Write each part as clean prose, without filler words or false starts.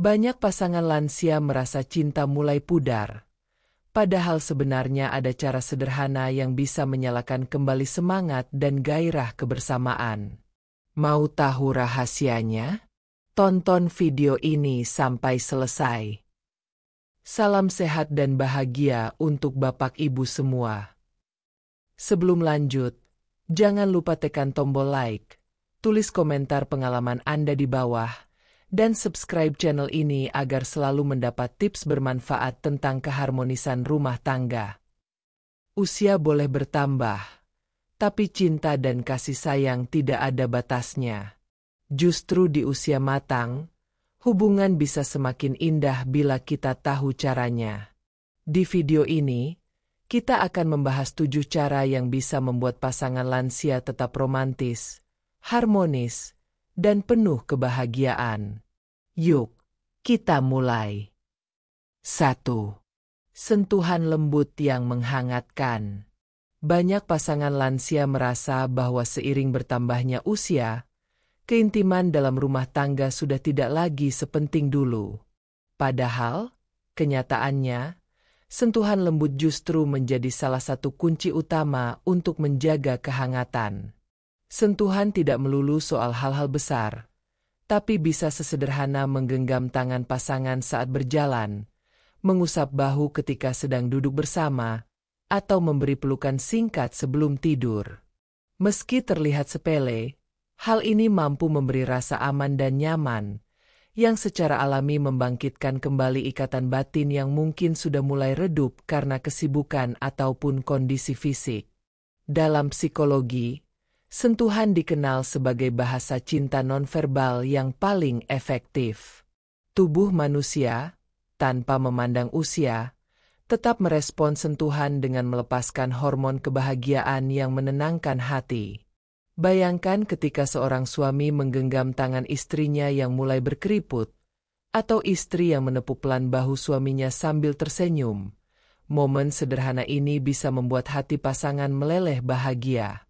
Banyak pasangan lansia merasa cinta mulai pudar. Padahal sebenarnya ada cara sederhana yang bisa menyalakan kembali semangat dan gairah kebersamaan. Mau tahu rahasianya? Tonton video ini sampai selesai. Salam sehat dan bahagia untuk Bapak Ibu semua. Sebelum lanjut, jangan lupa tekan tombol like, tulis komentar pengalaman Anda di bawah, dan subscribe channel ini agar selalu mendapat tips bermanfaat tentang keharmonisan rumah tangga. Usia boleh bertambah, tapi cinta dan kasih sayang tidak ada batasnya. Justru di usia matang, hubungan bisa semakin indah bila kita tahu caranya. Di video ini, kita akan membahas 7 cara yang bisa membuat pasangan lansia tetap romantis, harmonis, dan penuh kebahagiaan. Yuk, kita mulai. 1. Sentuhan lembut yang menghangatkan. Banyak pasangan lansia merasa bahwa seiring bertambahnya usia, keintiman dalam rumah tangga sudah tidak lagi sepenting dulu. Padahal, kenyataannya, sentuhan lembut justru menjadi salah satu kunci utama untuk menjaga kehangatan. Sentuhan tidak melulu soal hal-hal besar, tapi bisa sesederhana menggenggam tangan pasangan saat berjalan, mengusap bahu ketika sedang duduk bersama, atau memberi pelukan singkat sebelum tidur. Meski terlihat sepele, hal ini mampu memberi rasa aman dan nyaman, yang secara alami membangkitkan kembali ikatan batin yang mungkin sudah mulai redup karena kesibukan ataupun kondisi fisik. Dalam psikologi, sentuhan dikenal sebagai bahasa cinta nonverbal yang paling efektif. Tubuh manusia, tanpa memandang usia, tetap merespon sentuhan dengan melepaskan hormon kebahagiaan yang menenangkan hati. Bayangkan ketika seorang suami menggenggam tangan istrinya yang mulai berkeriput, atau istri yang menepuk pelan bahu suaminya sambil tersenyum. Momen sederhana ini bisa membuat hati pasangan meleleh bahagia.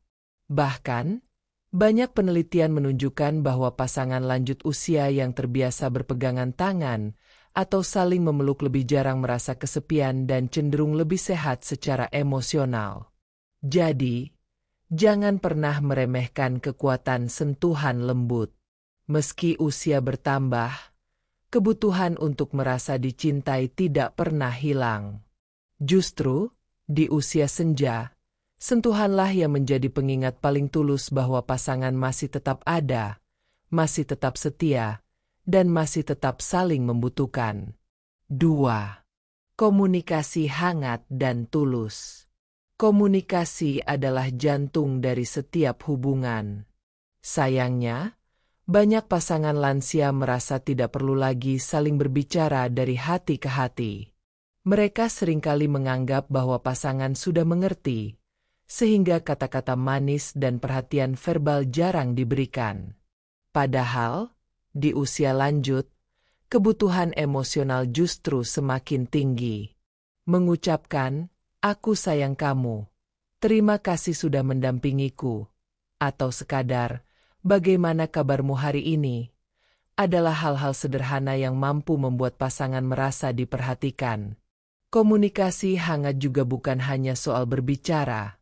Bahkan, banyak penelitian menunjukkan bahwa pasangan lanjut usia yang terbiasa berpegangan tangan atau saling memeluk lebih jarang merasa kesepian dan cenderung lebih sehat secara emosional. Jadi, jangan pernah meremehkan kekuatan sentuhan lembut. Meski usia bertambah, kebutuhan untuk merasa dicintai tidak pernah hilang. Justru, di usia senja, sentuhanlah yang menjadi pengingat paling tulus bahwa pasangan masih tetap ada, masih tetap setia, dan masih tetap saling membutuhkan. 2. Komunikasi hangat dan tulus. Komunikasi adalah jantung dari setiap hubungan. Sayangnya, banyak pasangan lansia merasa tidak perlu lagi saling berbicara dari hati ke hati. Mereka seringkali menganggap bahwa pasangan sudah mengerti, sehingga kata-kata manis dan perhatian verbal jarang diberikan. Padahal, di usia lanjut, kebutuhan emosional justru semakin tinggi. Mengucapkan, "Aku sayang kamu," "Terima kasih sudah mendampingiku," atau sekadar, "Bagaimana kabarmu hari ini?" adalah hal-hal sederhana yang mampu membuat pasangan merasa diperhatikan. Komunikasi hangat juga bukan hanya soal berbicara,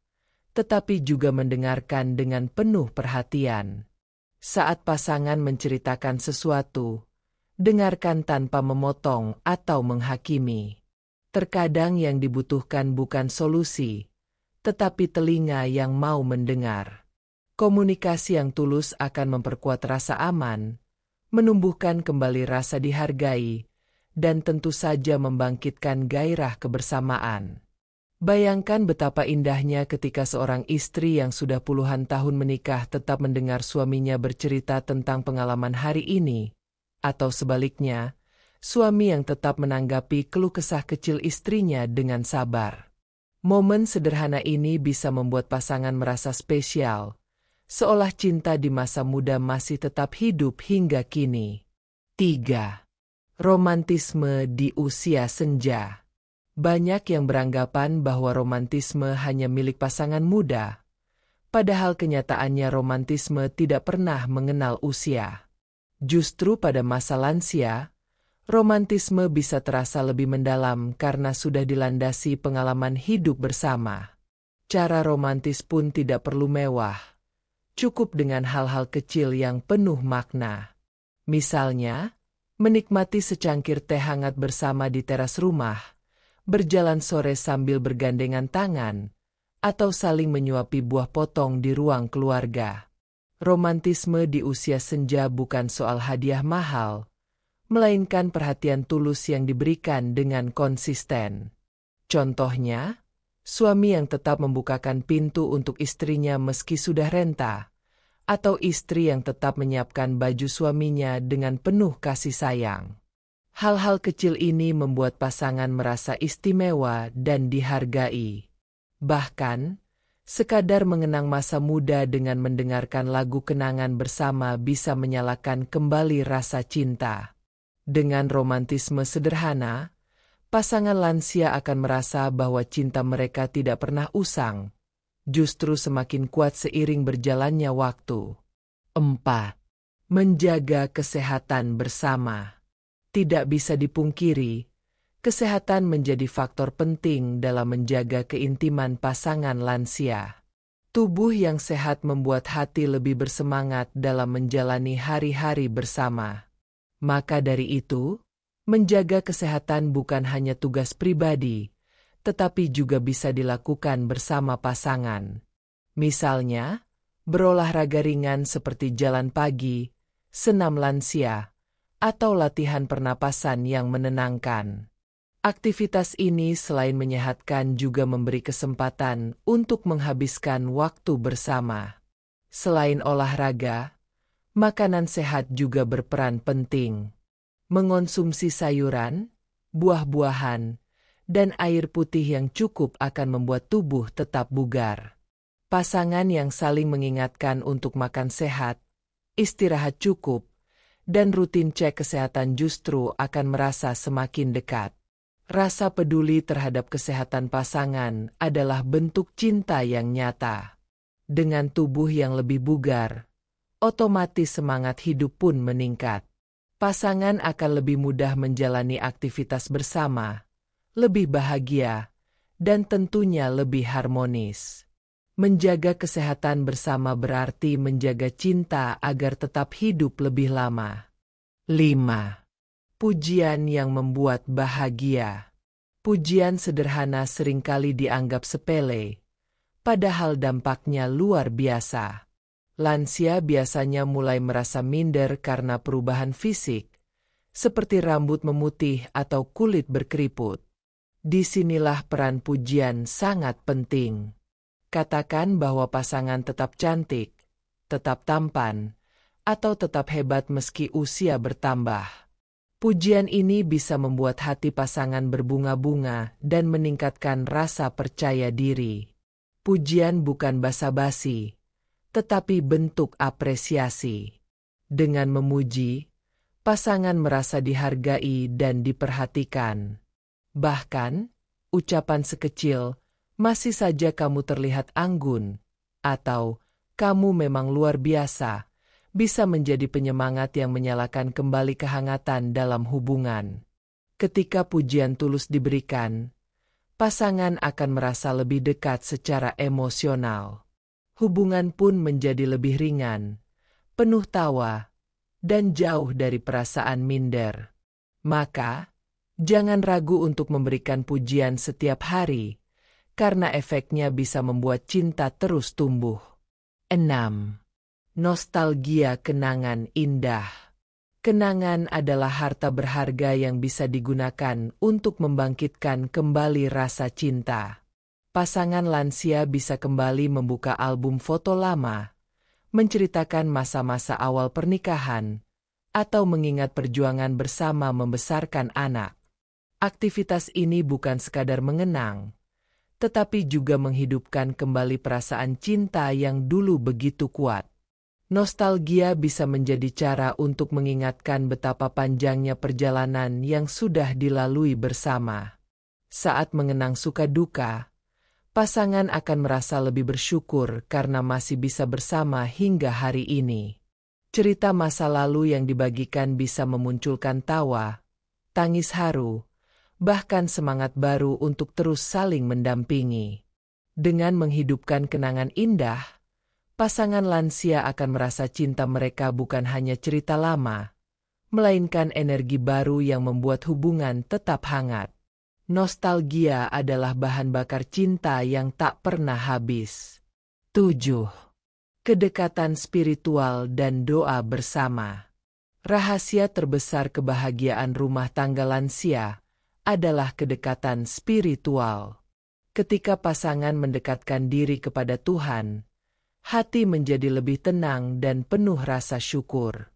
tetapi juga mendengarkan dengan penuh perhatian. Saat pasangan menceritakan sesuatu, dengarkan tanpa memotong atau menghakimi. Terkadang yang dibutuhkan bukan solusi, tetapi telinga yang mau mendengar. Komunikasi yang tulus akan memperkuat rasa aman, menumbuhkan kembali rasa dihargai, dan tentu saja membangkitkan gairah kebersamaan. Bayangkan betapa indahnya ketika seorang istri yang sudah puluhan tahun menikah tetap mendengar suaminya bercerita tentang pengalaman hari ini, atau sebaliknya, suami yang tetap menanggapi keluh kesah kecil istrinya dengan sabar. Momen sederhana ini bisa membuat pasangan merasa spesial, seolah cinta di masa muda masih tetap hidup hingga kini. 3. Romantisme di usia senja. Banyak yang beranggapan bahwa romantisme hanya milik pasangan muda, padahal kenyataannya romantisme tidak pernah mengenal usia. Justru pada masa lansia, Romantisme bisa terasa lebih mendalam karena sudah dilandasi pengalaman hidup bersama. Cara romantis pun tidak perlu mewah. Cukup dengan hal-hal kecil yang penuh makna. Misalnya, menikmati secangkir teh hangat bersama di teras rumah, berjalan sore sambil bergandengan tangan, atau saling menyuapi buah potong di ruang keluarga. Romantisme di usia senja bukan soal hadiah mahal, melainkan perhatian tulus yang diberikan dengan konsisten. Contohnya, suami yang tetap membukakan pintu untuk istrinya meski sudah renta, atau istri yang tetap menyiapkan baju suaminya dengan penuh kasih sayang. Hal-hal kecil ini membuat pasangan merasa istimewa dan dihargai. Bahkan, sekadar mengenang masa muda dengan mendengarkan lagu kenangan bersama bisa menyalakan kembali rasa cinta. Dengan romantisme sederhana, pasangan lansia akan merasa bahwa cinta mereka tidak pernah usang, justru semakin kuat seiring berjalannya waktu. 4. Menjaga kesehatan bersama. Tidak bisa dipungkiri, kesehatan menjadi faktor penting dalam menjaga keintiman pasangan lansia. Tubuh yang sehat membuat hati lebih bersemangat dalam menjalani hari-hari bersama. Maka dari itu, menjaga kesehatan bukan hanya tugas pribadi, tetapi juga bisa dilakukan bersama pasangan. Misalnya, berolahraga ringan seperti jalan pagi, senam lansia, atau latihan pernapasan yang menenangkan. Aktivitas ini selain menyehatkan juga memberi kesempatan untuk menghabiskan waktu bersama. Selain olahraga, makanan sehat juga berperan penting. Mengonsumsi sayuran, buah-buahan, dan air putih yang cukup akan membuat tubuh tetap bugar. Pasangan yang saling mengingatkan untuk makan sehat, istirahat cukup, dan rutin cek kesehatan justru akan merasa semakin dekat. Rasa peduli terhadap kesehatan pasangan adalah bentuk cinta yang nyata. Dengan tubuh yang lebih bugar, otomatis semangat hidup pun meningkat. Pasangan akan lebih mudah menjalani aktivitas bersama, lebih bahagia, dan tentunya lebih harmonis. Menjaga kesehatan bersama berarti menjaga cinta agar tetap hidup lebih lama. 5. Pujian yang membuat bahagia. Pujian sederhana seringkali dianggap sepele, padahal dampaknya luar biasa. Lansia biasanya mulai merasa minder karena perubahan fisik, seperti rambut memutih atau kulit berkeriput. Disinilah peran pujian sangat penting. Katakan bahwa pasangan tetap cantik, tetap tampan, atau tetap hebat meski usia bertambah. Pujian ini bisa membuat hati pasangan berbunga-bunga dan meningkatkan rasa percaya diri. Pujian bukan basa-basi, tetapi bentuk apresiasi. Dengan memuji, pasangan merasa dihargai dan diperhatikan. Bahkan, ucapan sekecil, "Masih saja kamu terlihat anggun," atau "Kamu memang luar biasa," bisa menjadi penyemangat yang menyalakan kembali kehangatan dalam hubungan. Ketika pujian tulus diberikan, pasangan akan merasa lebih dekat secara emosional. Hubungan pun menjadi lebih ringan, penuh tawa, dan jauh dari perasaan minder. Maka, jangan ragu untuk memberikan pujian setiap hari, karena efeknya bisa membuat cinta terus tumbuh. 6. Nostalgia kenangan indah. Kenangan adalah harta berharga yang bisa digunakan untuk membangkitkan kembali rasa cinta. Pasangan lansia bisa kembali membuka album foto lama, menceritakan masa-masa awal pernikahan, atau mengingat perjuangan bersama membesarkan anak. Aktivitas ini bukan sekadar mengenang, tetapi juga menghidupkan kembali perasaan cinta yang dulu begitu kuat. Nostalgia bisa menjadi cara untuk mengingatkan betapa panjangnya perjalanan yang sudah dilalui bersama. Saat mengenang suka duka, pasangan akan merasa lebih bersyukur karena masih bisa bersama hingga hari ini. Cerita masa lalu yang dibagikan bisa memunculkan tawa, tangis haru, bahkan semangat baru untuk terus saling mendampingi. Dengan menghidupkan kenangan indah, pasangan lansia akan merasa cinta mereka bukan hanya cerita lama, melainkan energi baru yang membuat hubungan tetap hangat. Nostalgia adalah bahan bakar cinta yang tak pernah habis. 7. Kedekatan spiritual dan doa bersama. Rahasia terbesar kebahagiaan rumah tangga lansia adalah kedekatan spiritual. Ketika pasangan mendekatkan diri kepada Tuhan, hati menjadi lebih tenang dan penuh rasa syukur.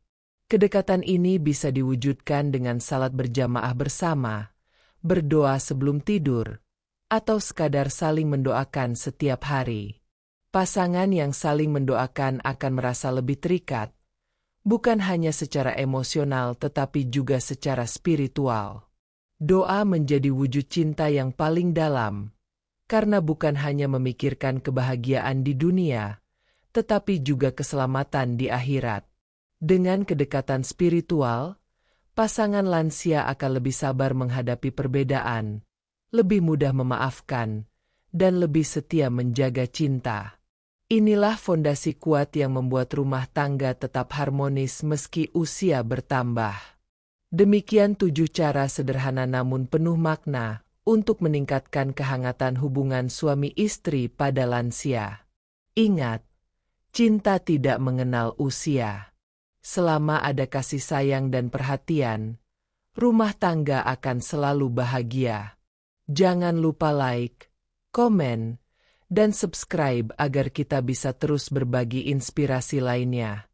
Kedekatan ini bisa diwujudkan dengan salat berjamaah bersama, berdoa sebelum tidur, atau sekadar saling mendoakan setiap hari. Pasangan yang saling mendoakan akan merasa lebih terikat, bukan hanya secara emosional tetapi juga secara spiritual. Doa menjadi wujud cinta yang paling dalam, karena bukan hanya memikirkan kebahagiaan di dunia, tetapi juga keselamatan di akhirat. Dengan kedekatan spiritual, pasangan lansia akan lebih sabar menghadapi perbedaan, lebih mudah memaafkan, dan lebih setia menjaga cinta. Inilah fondasi kuat yang membuat rumah tangga tetap harmonis meski usia bertambah. Demikian 7 cara sederhana namun penuh makna untuk meningkatkan kehangatan hubungan suami istri pada lansia. Ingat, cinta tidak mengenal usia. Selama ada kasih sayang dan perhatian, rumah tangga akan selalu bahagia. Jangan lupa like, komen, dan subscribe agar kita bisa terus berbagi inspirasi lainnya.